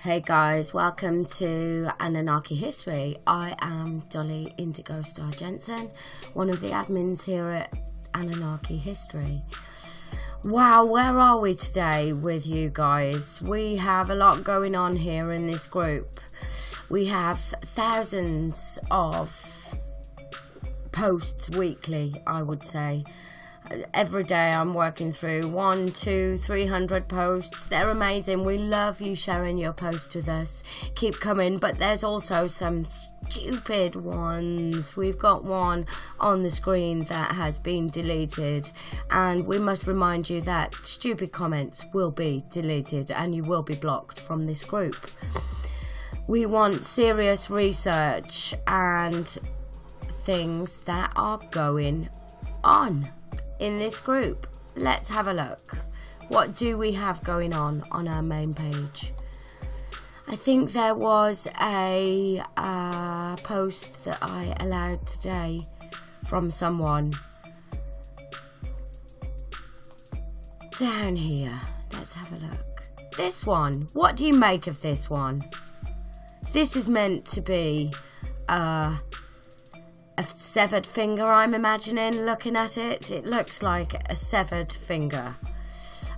Hey guys, welcome to Anunnaki History. I am Dollie Indigostar Jensen, one of the admins here at Anunnaki History. Wow, where are we today with you guys? We have a lot going on here in this group. We have thousands of posts weekly, I would say. Every day I'm working through 100, 200, 300 posts. They're amazing. We love you sharing your posts with us. Keep coming, but there's also some stupid ones. We've got one on the screen that has been deleted, and we must remind you that stupid comments will be deleted and you will be blocked from this group. We want serious research and things that are going on in this group. Let's have a look. What do we have going on our main page? I think there was a post that I allowed today from someone down here. Let's have a look. This one, what do you make of this one? This is meant to be a severed finger, I'm imagining, looking at it. It looks like a severed finger.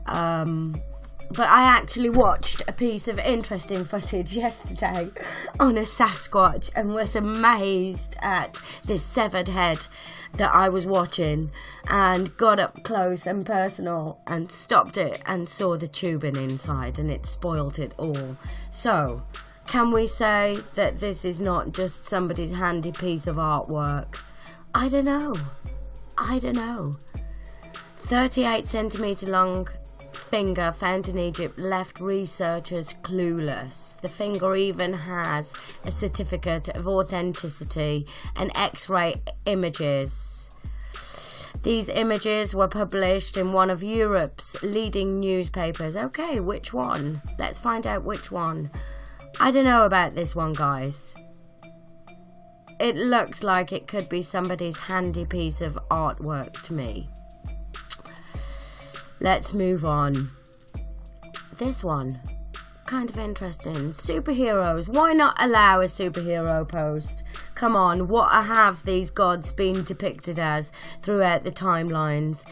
But I actually watched a piece of interesting footage yesterday on a Sasquatch and was amazed at this severed head that I was watching, and got up close and personal and stopped it and saw the tubing inside, and it spoiled it all. So can we say that this is not just somebody's handy piece of artwork? I don't know. I don't know. 38 centimetre long finger found in Egypt left researchers clueless. The finger even has a certificate of authenticity and X-ray images. These images were published in one of Europe's leading newspapers. Okay, which one? Let's find out which one. I don't know about this one, guys. It looks like it could be somebody's handy piece of artwork to me. Let's move on. This one, kind of interesting. Superheroes. Why not allow a superhero post? Come on, what have these gods been depicted as throughout the timelines?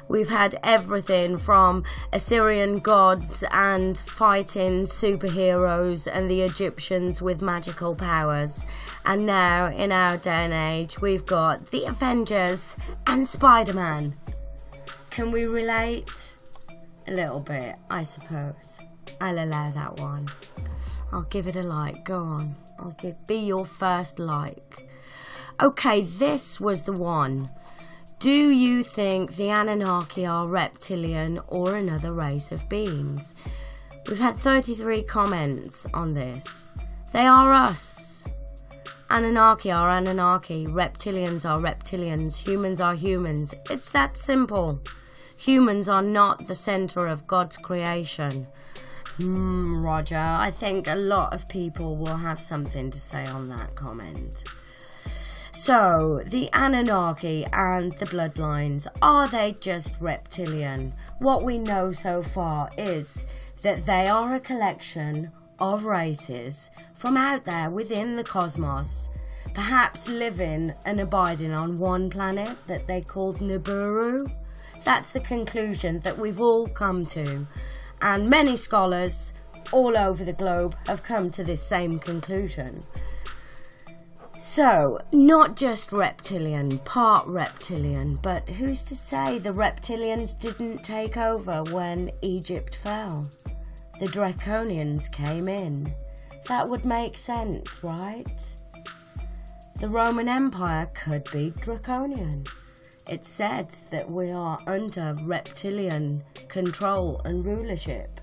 We've had everything from Assyrian gods and fighting superheroes and the Egyptians with magical powers. And now, in our day and age, we've got the Avengers and Spider-Man. Can we relate? A little bit, I suppose. I'll allow that one. I'll give it a like. Go on. Be your first like. Okay, this was the one. Do you think the Anunnaki are reptilian or another race of beings? We've had 33 comments on this. They are us. Anunnaki are Anunnaki. Reptilians are reptilians. Humans are humans. It's that simple. Humans are not the centre of God's creation. Roger. I think a lot of people will have something to say on that comment. So, the Anunnaki and the bloodlines, are they just reptilian? What we know so far is that they are a collection of races from out there within the cosmos, perhaps living and abiding on one planet that they called Nibiru. That's the conclusion that we've all come to, and many scholars all over the globe have come to this same conclusion. So, not just reptilian, part reptilian, but who's to say the reptilians didn't take over when Egypt fell? The Draconians came in. That would make sense, right? The Roman Empire could be draconian. It's said that we are under reptilian control and rulership,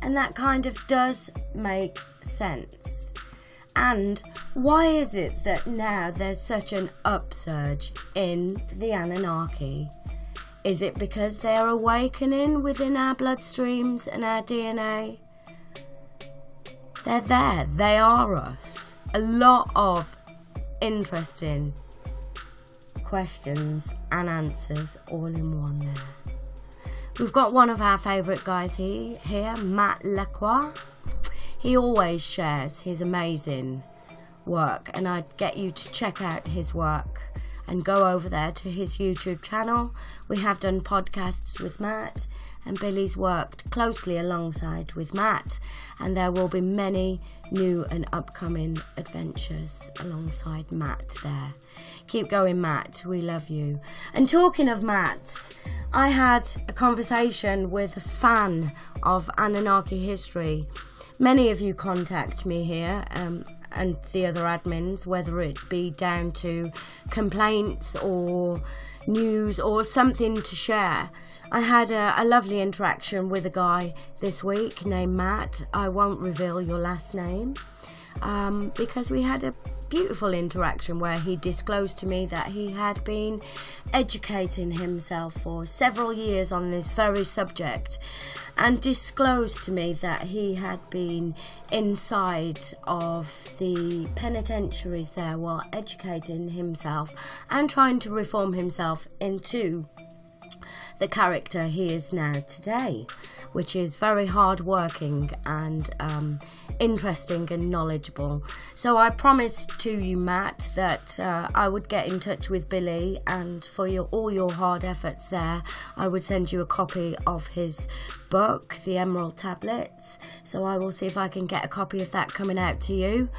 and that kind of does make sense. And why is it that now there's such an upsurge in the Anunnaki? Is it because they're awakening within our bloodstreams and our DNA? They're there. They are us. A lot of interesting questions and answers all in one there. We've got one of our favourite guys here, Matt Lacroix. He always shares his amazing work, and I'd get you to check out his work and go over there to his YouTube channel. We have done podcasts with Matt, and Billy's worked closely alongside with Matt, and there will be many new and upcoming adventures alongside Matt there. Keep going, Matt, we love you. And talking of Matt's, I had a conversation with a fan of Anunnaki History. Many of you contact me here, and the other admins, whether it be down to complaints or news or something to share. I had a lovely interaction with a guy this week named Matt. I won't reveal your last name because we had a beautiful interaction where he disclosed to me that he had been educating himself for several years on this very subject, and disclosed to me that he had been inside of the penitentiaries there while educating himself and trying to reform himself into the character he is now today, which is very hard working and interesting and knowledgeable. So I promised to you, Matt, that I would get in touch with Billy, and for all your hard efforts there, I would send you a copy of his book, The Emerald Tablets. So I will see if I can get a copy of that coming out to you.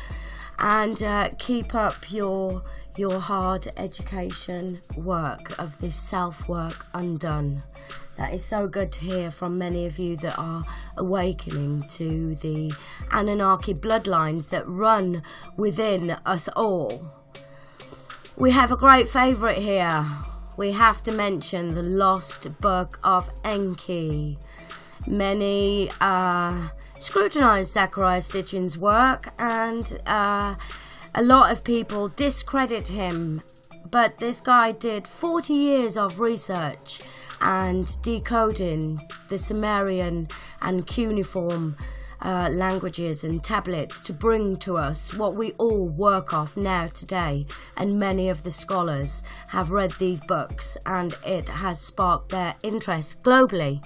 And keep up your hard education work of this self-work undone. That is so good to hear from many of you that are awakening to the Anunnaki bloodlines that run within us all. We have a great favourite here. We have to mention the Lost Book of Enki. Many scrutinised Zachariah Stitchin's work, and a lot of people discredit him, but this guy did 40 years of research and decoding the Sumerian and cuneiform languages and tablets to bring to us what we all work off now today, and many of the scholars have read these books and it has sparked their interest globally.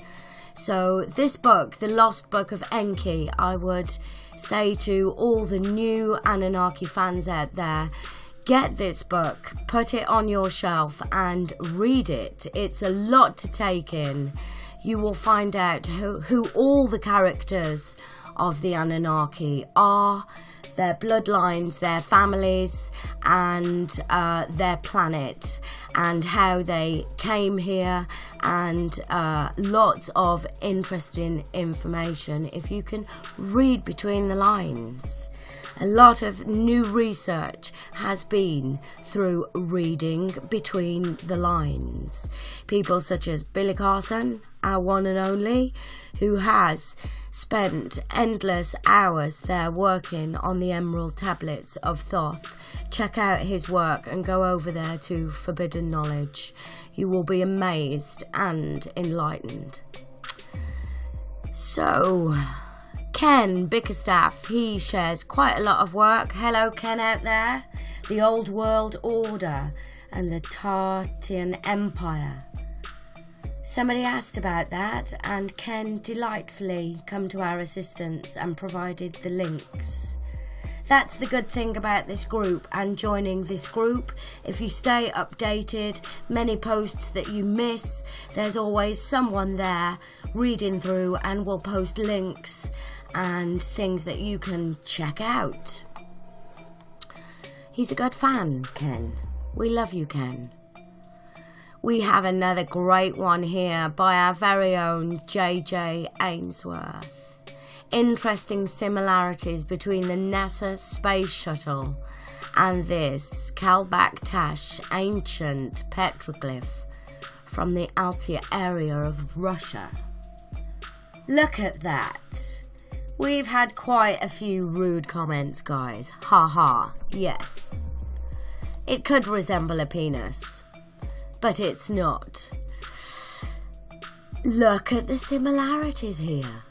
So this book, The Lost Book of Enki, I would say to all the new Anunnaki fans out there, get this book, put it on your shelf and read it. It's a lot to take in. You will find out who all the characters of the Anunnaki are, their bloodlines, their families, and their planet, and how they came here, and lots of interesting information if you can read between the lines. A lot of new research has been through reading between the lines. People such as Billy Carson, our one and only, who has spent endless hours there working on the Emerald Tablets of Thoth. Check out his work and go over there to Forbidden Knowledge. You will be amazed and enlightened. So, Ken Bickerstaff, he shares quite a lot of work. Hello Ken out there. The Old World Order and the Tartarian Empire. Somebody asked about that, and Ken delightfully come to our assistance and provided the links. That's the good thing about this group and joining this group. If you stay updated, many posts that you miss, there's always someone there reading through and will post links and things that you can check out. He's a good fan, Ken. We love you, Ken. We have another great one here by our very own JJ Ainsworth. Interesting similarities between the NASA space shuttle and this Kalbaktash ancient petroglyph from the Altai area of Russia. Look at that. We've had quite a few rude comments, guys. Ha ha, yes. It could resemble a penis, but it's not. Look at the similarities here.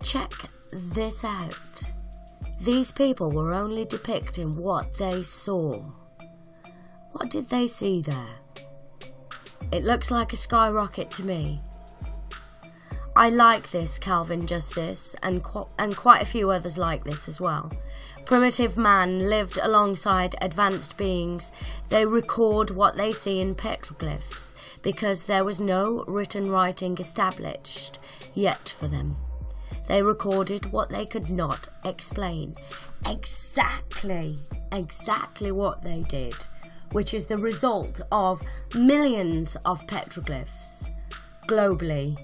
Check this out. These people were only depicting what they saw. What did they see there? It looks like a skyrocket to me. I like this Calvin Justice, and quite a few others like this as well. Primitive man lived alongside advanced beings. They record what they see in petroglyphs because there was no written writing established yet for them. They recorded what they could not explain. Exactly what they did, which is the result of millions of petroglyphs globally,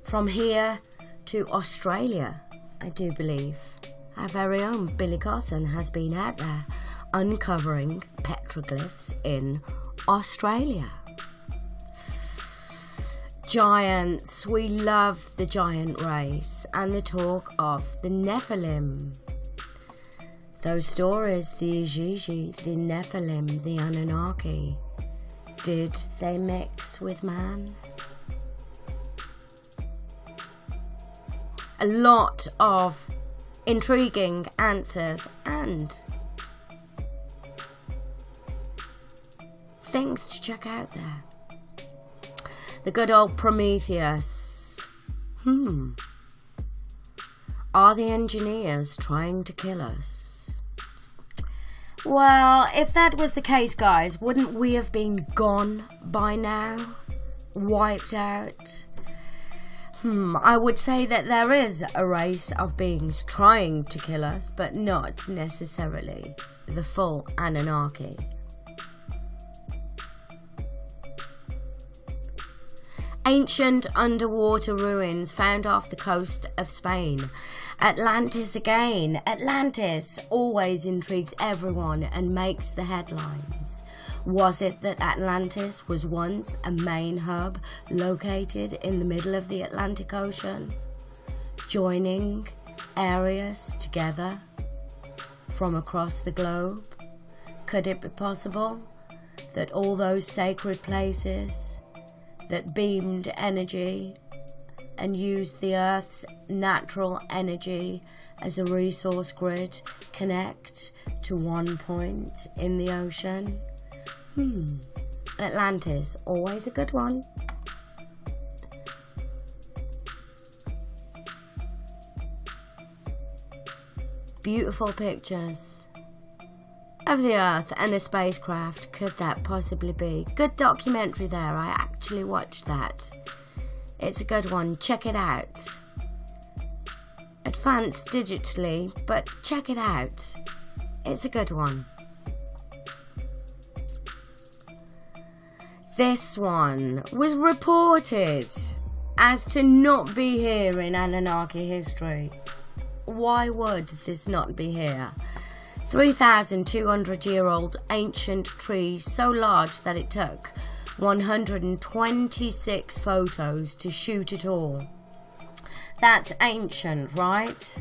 from here to Australia, I do believe. Our very own Billy Carson has been out there uncovering petroglyphs in Australia. Giants, we love the giant race and the talk of the Nephilim. Those stories, the Ijiji, the Nephilim, the Anunnaki, did they mix with man? A lot of intriguing answers and things to check out there. The good old Prometheus. Are the engineers trying to kill us? Well, if that was the case, guys, wouldn't we have been gone by now? Wiped out? I would say that there is a race of beings trying to kill us, but not necessarily the full Anunnaki. Ancient underwater ruins found off the coast of Spain. Atlantis again. Atlantis always intrigues everyone and makes the headlines. Was it that Atlantis was once a main hub located in the middle of the Atlantic Ocean, joining areas together from across the globe? Could it be possible that all those sacred places that beamed energy and used the Earth's natural energy as a resource grid connect to one point in the ocean? Atlantis, always a good one. Beautiful pictures of the Earth and a spacecraft. Could that possibly be? Good documentary there. I actually watched that. It's a good one. Check it out. Advanced digitally, but check it out. It's a good one. This one was reported as to not be here in Anunnaki history. Why would this not be here? 3,200-year-old ancient tree so large that it took 126 photos to shoot it all. That's ancient, right?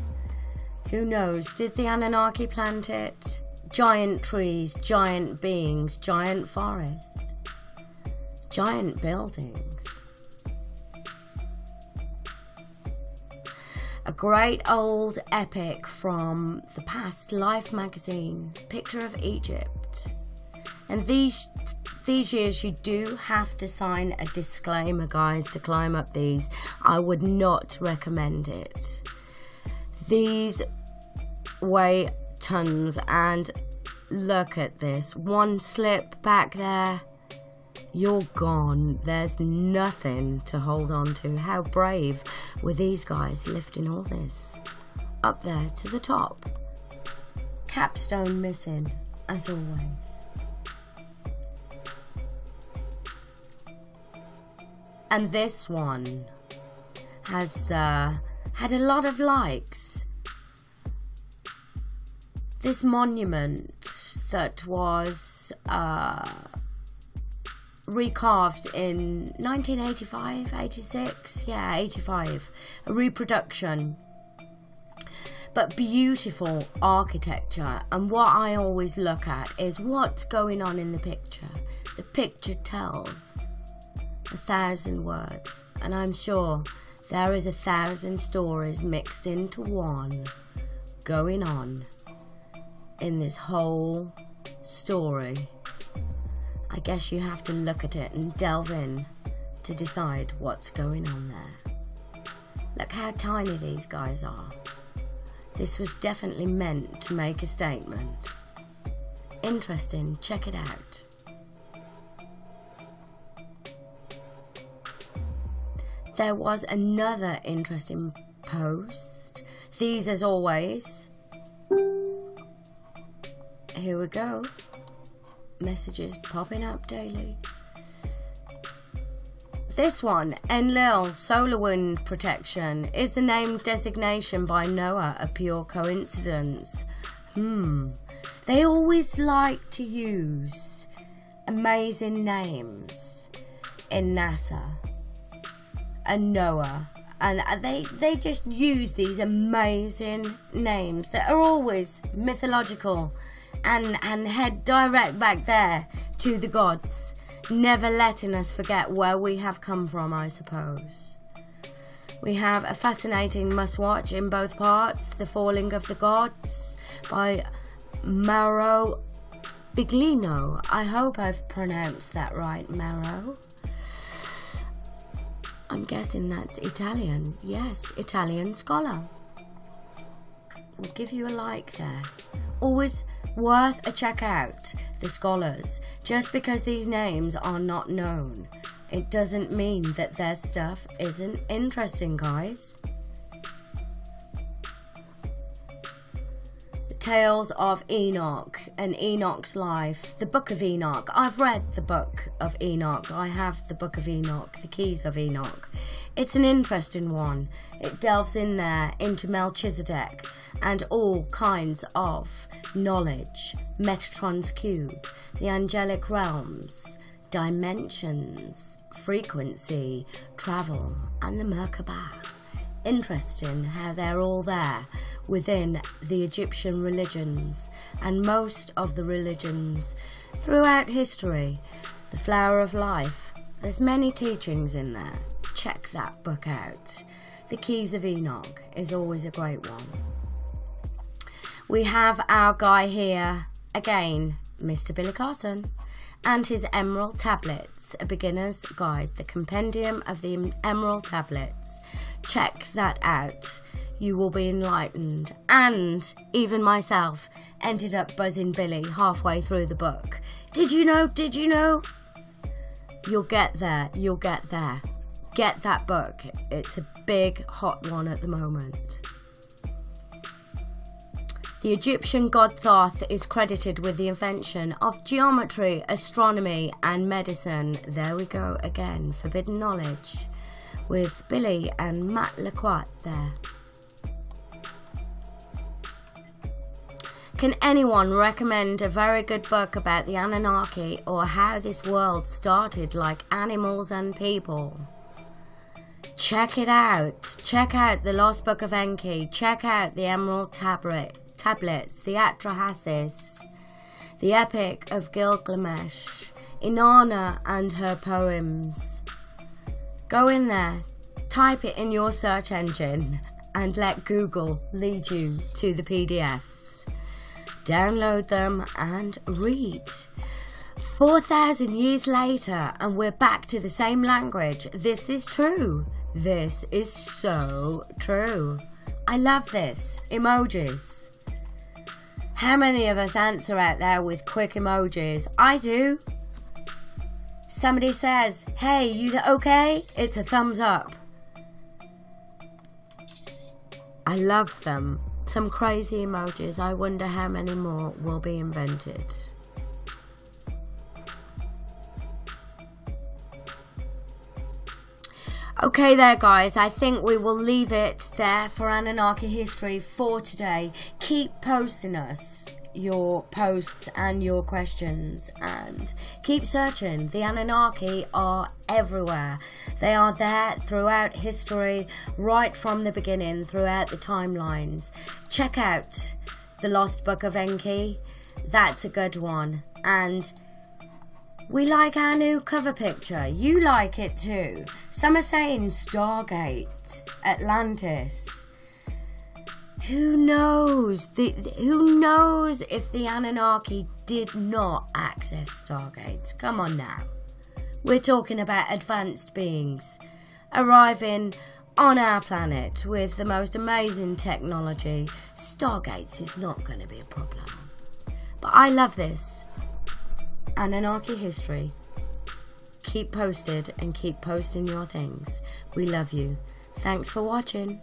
Who knows? Did the Anunnaki plant it? Giant trees, giant beings, giant forests. Giant buildings. A great old epic from the past, Life magazine, picture of Egypt. And these years you do have to sign a disclaimer, guys, to climb up these. I would not recommend it. These weigh tons, and look at this. One slip back there, you're gone. There's nothing to hold on to. How brave were these guys lifting all this up there to the top. Capstone missing, as always. And this one has had a lot of likes. This monument that was recarved in 1985, 86, yeah, 85, a reproduction, but beautiful architecture. And what I always look at is what's going on in the picture. The picture tells 1,000 words, and I'm sure there is 1,000 stories mixed into one going on in this whole story. I guess you have to look at it and delve in to decide what's going on there. Look how tiny these guys are. This was definitely meant to make a statement. Interesting, check it out. There was another interesting post. These, as always. Here we go. Messages popping up daily. This one, Enlil, solar wind protection. Is the name designation by Noah a pure coincidence? They always like to use amazing names in NASA and Noah. And they just use these amazing names that are always mythological and head direct back there to the gods, never letting us forget where we have come from, I suppose. We have a fascinating must-watch in both parts, The Falling of the Gods by Mauro Biglino. I hope I've pronounced that right, Mauro. I'm guessing that's Italian. Yes, Italian scholar. We'll give you a like there. Always worth a check out, the scholars. Just because these names are not known, it doesn't mean that their stuff isn't interesting, guys. The Tales of Enoch and Enoch's life. The Book of Enoch. I've read the Book of Enoch. I have the Book of Enoch, the Keys of Enoch. It's an interesting one. It delves in there into Melchizedek and all kinds of knowledge, Metatron's cube, the angelic realms, dimensions, frequency, travel, and the Merkaba. Interesting how they're all there within the Egyptian religions and most of the religions throughout history. The Flower of Life. There's many teachings in there. Check that book out. The Keys of Enoch is always a great one. We have our guy here, again, Mr. Billy Carson, and his Emerald Tablets, a beginner's guide, the compendium of the Emerald Tablets. Check that out. You will be enlightened. And even myself ended up buzzing Billy halfway through the book. Did you know? Did you know? You'll get there. You'll get there. Get that book. It's a big, hot one at the moment. The Egyptian god Thoth is credited with the invention of geometry, astronomy and medicine. There we go again, forbidden knowledge with Billy and Matt Lequat there. Can anyone recommend a very good book about the Anunnaki or how this world started like animals and people? Check it out. Check out the Lost Book of Enki. Check out the Emerald Tablets, the Atrahasis, the Epic of Gilgamesh, Inanna and her poems. Go in there, type it in your search engine and let Google lead you to the PDFs. Download them and read. 4,000 years later and we're back to the same language. This is true. This is so true. I love this. Emojis. How many of us answer out there with quick emojis? I do. Somebody says, hey, you okay? It's a thumbs up. I love them. Some crazy emojis. I wonder how many more will be invented. Okay there guys, I think we will leave it there for Anunnaki History for today. Keep posting us your posts and your questions and keep searching. The Anunnaki are everywhere. They are there throughout history, right from the beginning, throughout the timelines. Check out the Lost Book of Enki. That's a good one. And we like our new cover picture. You like it too. Some are saying Stargate, Atlantis. Who knows? Who knows if the Anunnaki did not access Stargates? Come on now. We're talking about advanced beings arriving on our planet with the most amazing technology, stargates is not going to be a problem. But I love this. Anunnaki History. Keep posted and keep posting your things. We love you. Thanks for watching.